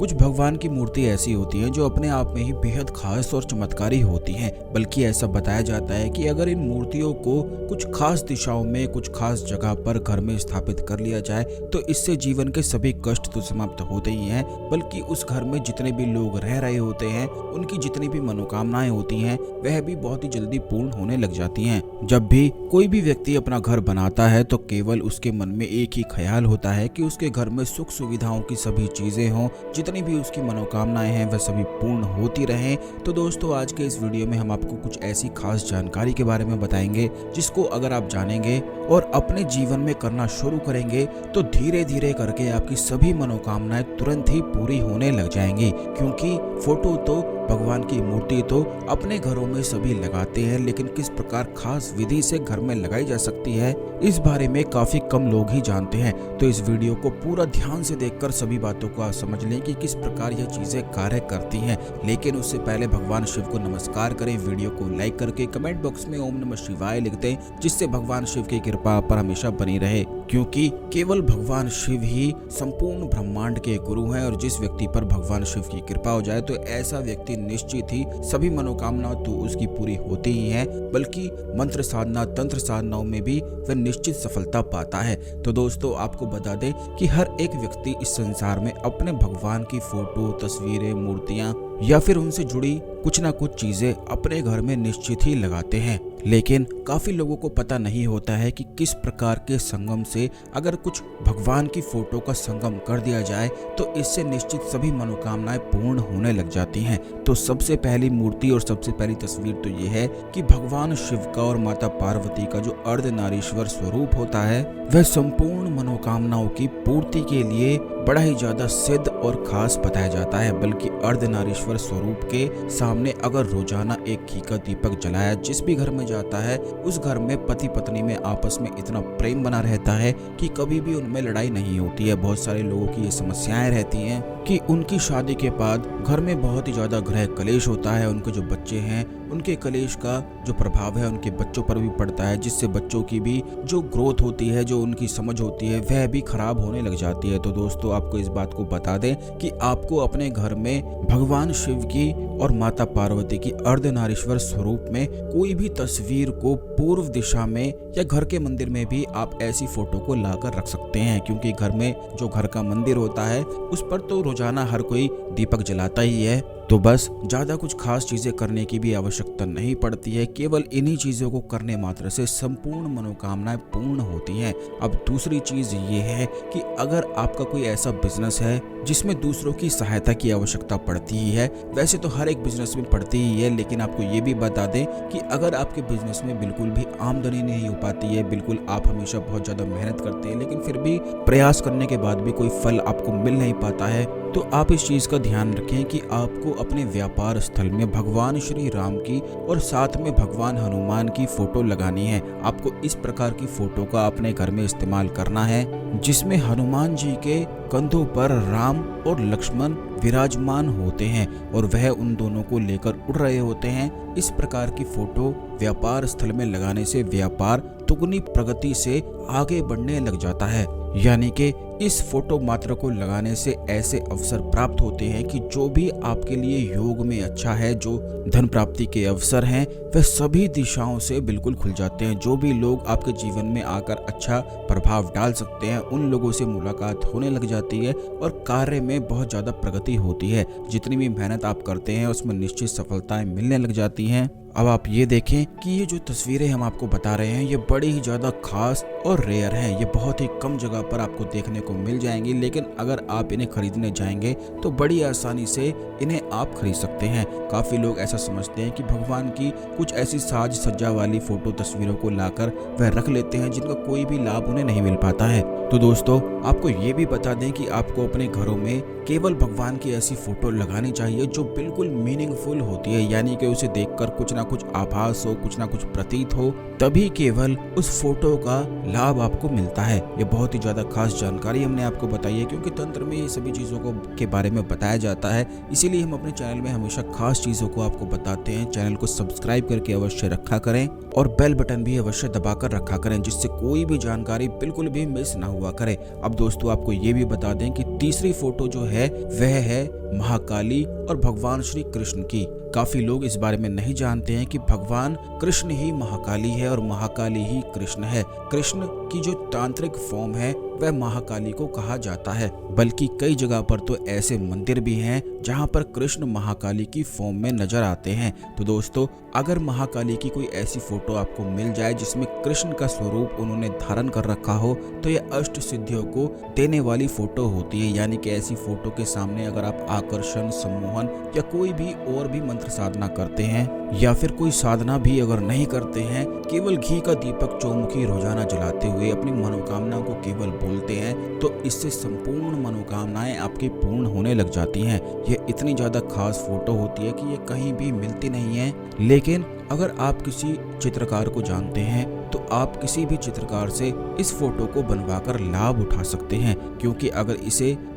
कुछ भगवान की मूर्ति ऐसी होती हैं जो अपने आप में ही बेहद खास और चमत्कारी होती हैं। बल्कि ऐसा बताया जाता है कि अगर इन मूर्तियों को कुछ खास दिशाओं में कुछ खास जगह पर घर में स्थापित कर लिया जाए तो इससे जीवन के सभी कष्ट तो समाप्त होते ही हैं, बल्कि उस घर में जितने भी लोग रह रहे होते हैं उनकी जितनी भी मनोकामनाएं होती हैं वह भी बहुत ही जल्दी पूर्ण होने लग जाती हैं। जब भी कोई भी व्यक्ति अपना घर बनाता है तो केवल उसके मन में एक ही ख्याल होता है कि उसके घर में सुख सुविधाओं की सभी चीजें हों, जितनी भी उसकी मनोकामनाएं हैं वह सभी पूर्ण होती रहें। तो दोस्तों, आज के इस वीडियो में हम आपको कुछ ऐसी खास जानकारी के बारे में बताएंगे जिसको अगर आप जानेंगे और अपने जीवन में करना शुरू करेंगे तो धीरे धीरे करके आपकी सभी मनोकामनाएं तुरंत ही पूरी होने लग जाएंगी। क्योंकि फोटो तो भगवान की मूर्ति तो अपने घरों में सभी लगाते हैं, लेकिन किस प्रकार खास विधि से घर में लगाई जा सकती है इस बारे में काफी कम लोग ही जानते हैं। तो इस वीडियो को पूरा ध्यान से देखकर सभी बातों को आप समझ लें कि किस प्रकार यह चीजें कार्य करती हैं। लेकिन उससे पहले भगवान शिव को नमस्कार करें, वीडियो को लाइक करके कमेंट बॉक्स में ओम नमः शिवाय लिख दें, जिससे भगवान शिव की कृपा आप पर हमेशा बनी रहे। क्योंकि केवल भगवान शिव ही संपूर्ण ब्रह्मांड के गुरु हैं और जिस व्यक्ति पर भगवान शिव की कृपा हो जाए तो ऐसा व्यक्ति निश्चित ही सभी मनोकामना तो उसकी पूरी होती ही है, बल्कि मंत्र साधना तंत्र साधनाओं में भी वह निश्चित सफलता पाता है। तो दोस्तों, आपको बता दें कि हर एक व्यक्ति इस संसार में अपने भगवान की फोटो, तस्वीरें, मूर्तियां या फिर उनसे जुड़ी कुछ ना कुछ चीजें अपने घर में निश्चित ही लगाते हैं। लेकिन काफी लोगों को पता नहीं होता है कि किस प्रकार के संगम से अगर कुछ भगवान की फोटो का संगम कर दिया जाए तो इससे निश्चित सभी मनोकामनाएं पूर्ण होने लग जाती हैं। तो सबसे पहली मूर्ति और सबसे पहली तस्वीर तो ये है कि भगवान शिव का और माता पार्वती का जो अर्धनारीश्वर स्वरूप होता है वह संपूर्ण मनोकामनाओं की पूर्ति के लिए बड़ा ही ज्यादा सिद्ध और खास बताया जाता है। बल्कि अर्धनारीश्वर स्वरूप के सामने अगर रोजाना एक घी का दीपक जलाया जिस भी घर में जाता है उस घर में पति पत्नी में आपस में इतना प्रेम बना रहता है कि कभी भी उनमें लड़ाई नहीं होती है। बहुत सारे लोगों की ये समस्याएं रहती हैं कि उनकी शादी के बाद घर में बहुत ही ज्यादा गृह कलेश होता है, उनके जो बच्चे हैं उनके कलेश का जो प्रभाव है उनके बच्चों पर भी पड़ता है, जिससे बच्चों की भी जो ग्रोथ होती है, जो उनकी समझ होती है वह भी खराब होने लग जाती है। तो दोस्तों, आपको इस बात को बता दें कि आपको अपने घर में भगवान शिव की और माता पार्वती की अर्धनारीश्वर स्वरूप में कोई भी तस्वीर को पूर्व दिशा में या घर के मंदिर में भी आप ऐसी फोटो को लाकर रख सकते हैं। क्योंकि घर में जो घर का मंदिर होता है उस पर तो रोजाना हर कोई दीपक जलाता ही है, तो बस ज्यादा कुछ खास चीजें करने की भी आवश्यकता नहीं पड़ती है। केवल इन्हीं चीजों को करने मात्र से संपूर्ण मनोकामनाएं पूर्ण होती हैं। अब दूसरी चीज ये है कि अगर आपका कोई ऐसा बिजनेस है जिसमें दूसरों की सहायता की आवश्यकता पड़ती ही है, वैसे तो हर एक बिजनेस में पड़ती ही है, लेकिन आपको ये भी बता दें कि अगर आपके बिजनेस में बिल्कुल भी आमदनी नहीं हो पाती है, बिल्कुल आप हमेशा बहुत ज्यादा मेहनत करते हैं लेकिन फिर भी प्रयास करने के बाद भी कोई फल आपको मिल नहीं पाता है, तो आप इस चीज का ध्यान रखें कि आपको अपने व्यापार स्थल में भगवान श्री राम की और साथ में भगवान हनुमान की फोटो लगानी है। आपको इस प्रकार की फोटो का अपने घर में इस्तेमाल करना है जिसमें हनुमान जी के कंधों पर राम और लक्ष्मण विराजमान होते हैं और वह उन दोनों को लेकर उड़ रहे होते हैं। इस प्रकार की फोटो व्यापार स्थल में लगाने से व्यापार दुगनी प्रगति से आगे बढ़ने लग जाता है। यानी कि इस फोटो मात्र को लगाने से ऐसे अवसर प्राप्त होते हैं कि जो भी आपके लिए योग में अच्छा है, जो धन प्राप्ति के अवसर हैं वह सभी दिशाओं से बिल्कुल खुल जाते हैं। जो भी लोग आपके जीवन में आकर अच्छा प्रभाव डाल सकते हैं उन लोगों से मुलाकात होने लग जाती है और कार्य में बहुत ज्यादा प्रगति होती है। जितनी भी मेहनत आप करते हैं उसमें निश्चित सफलताएं मिलने लग जाती हैं। अब आप ये देखें कि ये जो तस्वीरें हम आपको बता रहे हैं ये बड़ी ही ज्यादा खास और रेयर हैं। ये बहुत ही कम जगह पर आपको देखने को मिल जाएंगी, लेकिन अगर आप इन्हें खरीदने जाएंगे तो बड़ी आसानी से इन्हें आप खरीद सकते हैं। काफी लोग ऐसा समझते हैं कि भगवान की कुछ ऐसी साज सज्जा वाली फोटो तस्वीरों को लाकर वह रख लेते हैं जिनका कोई भी लाभ उन्हें नहीं मिल पाता है। तो दोस्तों, आपको ये भी बता दें कि आपको अपने घरों में केवल भगवान की ऐसी फोटो लगानी चाहिए जो बिल्कुल मीनिंगफुल होती है, यानी कि उसे देखकर कुछ ना ना कुछ आभास हो, कुछ ना कुछ प्रतीत हो, तभी केवल उस फोटो का लाभ आपको मिलता है। ये बहुत ही ज्यादा खास जानकारी हमने आपको बताई है, क्योंकि तंत्र में ये सभी चीजों के बारे में बताया जाता है। इसीलिए हम अपने चैनल में हमेशा खास चीजों को आपको बताते हैं। चैनल को सब्सक्राइब करके अवश्य रखा करें और बेल बटन भी अवश्य दबाकर रखा करें, जिससे कोई भी जानकारी बिल्कुल भी मिस ना हुआ करे। अब दोस्तों आपको ये भी बता दें कि तीसरी फोटो जो है वह है महाकाली और भगवान श्री कृष्ण की। काफी लोग इस बारे में नहीं जानते हैं कि भगवान कृष्ण ही महाकाली है और महाकाली ही कृष्ण है। कृष्ण की जो तांत्रिक फॉर्म है वह महाकाली को कहा जाता है, बल्कि कई जगह पर तो ऐसे मंदिर भी हैं जहां पर कृष्ण महाकाली की फॉर्म में नजर आते हैं। तो दोस्तों अगर महाकाली की कोई ऐसी फोटो आपको मिल जाए जिसमें कृष्ण का स्वरूप उन्होंने धारण कर रखा हो, तो यह अष्ट सिद्धियों को देने वाली फोटो होती है। यानी कि ऐसी फोटो के सामने अगर आप आकर्षण, सम्मोहन या कोई भी और भी मंत्र साधना करते हैं या फिर कोई साधना भी अगर नहीं करते हैं, केवल घी का दीपक चौमुखी रोजाना जलाते हुए अपनी मनोकामना को केवल बोलते हैं, तो इससे संपूर्ण मनोकामनाएं आपकी पूर्ण होने लग जाती हैं। यह इतनी ज्यादा खास फोटो होती है कि ये कहीं भी मिलती नहीं है। लेकिन अगर आप किसी चित्रकार को जानते हैं तो आप किसी भी चित्रकार से इस फोटो को बनवाकर लाभ उठा सकते हैं, क्योंकि अगर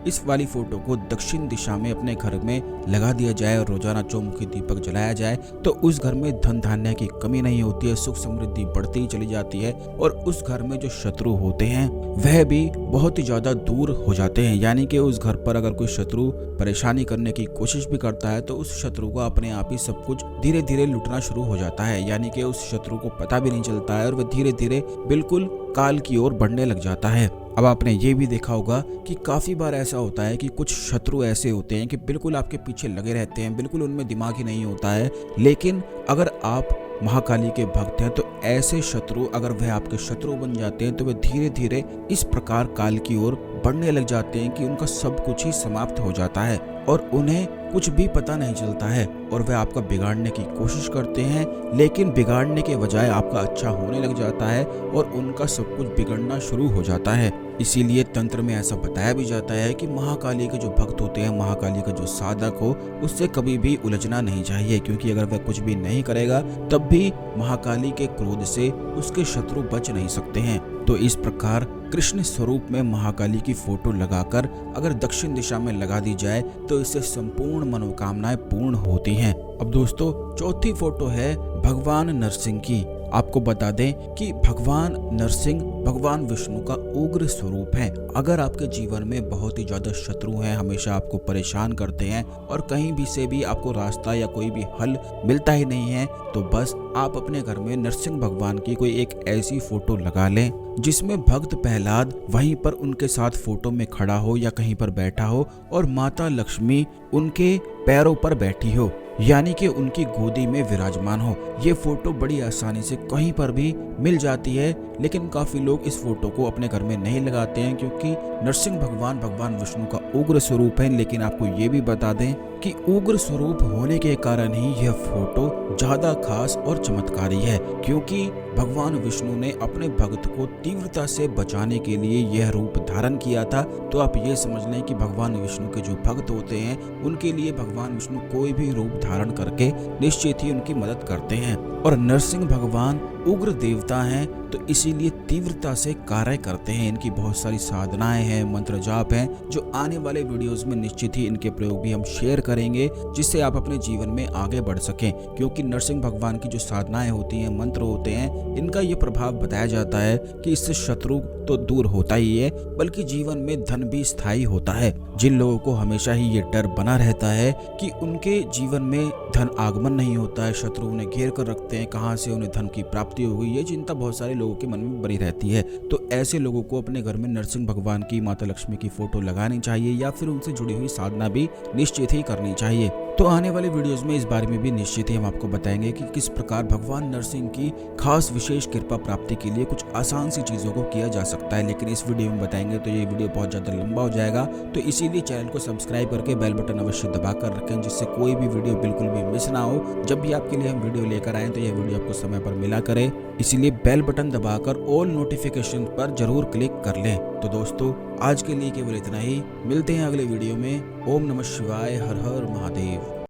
इस वाली फोटो को दक्षिण दिशा में अपने घर में लगा दिया जाए और रोजाना चौमुखी दीपक जलाया जाए तो उस घर में धन धान्य की कमी नहीं होती है, सुख समृद्धि बढ़ती ही चली जाती है और उस घर में जो शत्रु होते हैं वह भी बहुत ही ज्यादा दूर हो जाते हैं। यानी कि उस घर पर अगर कोई शत्रु परेशानी करने की कोशिश भी करता है तो उस शत्रु को अपने आप ही सब कुछ धीरे धीरे लुटना शुरू हो जाता है। यानी कि उस शत्रु को पता भी नहीं चलता है और वह धीरे धीरे बिल्कुल काल की ओर बढ़ने लग जाता है। अब आपने ये भी देखा होगा कि काफी बार ऐसा होता है कि कुछ शत्रु ऐसे होते हैं कि बिल्कुल आपके पीछे लगे रहते हैं, बिल्कुल उनमें दिमाग ही नहीं होता है। लेकिन अगर आप महाकाली के भक्त हैं तो ऐसे शत्रु अगर वह आपके शत्रु बन जाते हैं तो वे धीरे धीरे इस प्रकार काल की ओर बढ़ने लग जाते हैं कि उनका सब कुछ ही समाप्त हो जाता है और उन्हें कुछ भी पता नहीं चलता है और वह आपका बिगाड़ने की कोशिश करते हैं, लेकिन बिगाड़ने के बजाय आपका अच्छा होने लग जाता है और उनका सब कुछ बिगड़ना शुरू हो जाता है। इसीलिए तंत्र में ऐसा बताया भी जाता है कि महाकाली के जो भक्त होते हैं, महाकाली का जो साधक हो, उससे कभी भी उलझना नहीं चाहिए, क्योंकि अगर वह कुछ भी नहीं करेगा तब भी महाकाली के क्रोध से उसके शत्रु बच नहीं सकते हैं। तो इस प्रकार कृष्ण स्वरूप में महाकाली की फोटो लगाकर अगर दक्षिण दिशा में लगा दी जाए तो इससे संपूर्ण मनोकामनाएं पूर्ण होती हैं। अब दोस्तों चौथी फोटो है भगवान नरसिंह की। आपको बता दें कि भगवान नरसिंह भगवान विष्णु का उग्र स्वरूप है। अगर आपके जीवन में बहुत ही ज्यादा शत्रु हैं, हमेशा आपको परेशान करते हैं और कहीं भी से भी आपको रास्ता या कोई भी हल मिलता ही नहीं है, तो बस आप अपने घर में नरसिंह भगवान की कोई एक ऐसी फोटो लगा लें जिसमें भक्त प्रहलाद वहीं पर उनके साथ फोटो में खड़ा हो या कहीं पर बैठा हो और माता लक्ष्मी उनके पैरों पर बैठी हो, यानी कि उनकी गोदी में विराजमान हो। ये फोटो बड़ी आसानी से कहीं पर भी मिल जाती है, लेकिन काफी लोग इस फोटो को अपने घर में नहीं लगाते हैं, क्योंकि नरसिंह भगवान विष्णु का उग्र स्वरूप है। लेकिन आपको ये भी बता दें कि उग्र स्वरूप होने के कारण ही यह फोटो ज्यादा खास और चमत्कारी है, क्योंकि भगवान विष्णु ने अपने भक्त को तीव्रता से बचाने के लिए यह रूप धारण किया था। तो आप ये समझ लें कि भगवान विष्णु के जो भक्त होते हैं उनके लिए भगवान विष्णु कोई भी रूप धारण करके निश्चित ही उनकी मदद करते हैं। और नरसिंह भगवान उग्र देवता हैं, तो इसीलिए तीव्रता से कार्य करते हैं। इनकी बहुत सारी साधनाएं हैं, मंत्र जाप हैं, जो आने वाले वीडियोस में निश्चित ही इनके प्रयोग भी हम शेयर करेंगे, जिससे आप अपने जीवन में आगे बढ़ सकें। क्योंकि नरसिंह भगवान की जो साधनाएं होती हैं, मंत्र होते हैं, इनका ये प्रभाव बताया जाता है कि इससे शत्रु तो दूर होता ही है, बल्कि जीवन में धन भी स्थायी होता है। जिन लोगों को हमेशा ही ये डर बना रहता है कि उनके जीवन में धन आगमन नहीं होता है, शत्रु उन्हें घेर कर रखते हैं, कहां से उन्हें धन की प्राप्ति होगी, ये चिंता बहुत सारे लोगों के मन में बनी रहती है। तो ऐसे लोगों को अपने घर में नरसिंह भगवान की, माता लक्ष्मी की फोटो लगानी चाहिए या फिर उनसे जुड़ी हुई साधना भी निश्चित ही करनी चाहिए। तो आने वाले वीडियोस में इस बारे में भी निश्चित ही हम आपको बताएंगे कि किस प्रकार भगवान नरसिंह की खास विशेष कृपा प्राप्ति के लिए कुछ आसान सी चीजों को किया जा सकता है। लेकिन इस वीडियो में बताएंगे तो ये वीडियो बहुत ज्यादा लंबा हो जाएगा, तो इसीलिए चैनल को सब्सक्राइब करके बेल बटन अवश्य दबा कर रखें, जिससे कोई भी वीडियो बिल्कुल भी मिस ना हो। जब भी आपके लिए हम वीडियो लेकर आए तो यह वीडियो आपको समय पर मिला करे, इसीलिए बेल बटन दबाकर ऑल नोटिफिकेशन पर जरूर क्लिक कर लें। तो दोस्तों आज के लिए केवल इतना ही, मिलते हैं अगले वीडियो में। ओम नमः शिवाय, हर हर महादेव।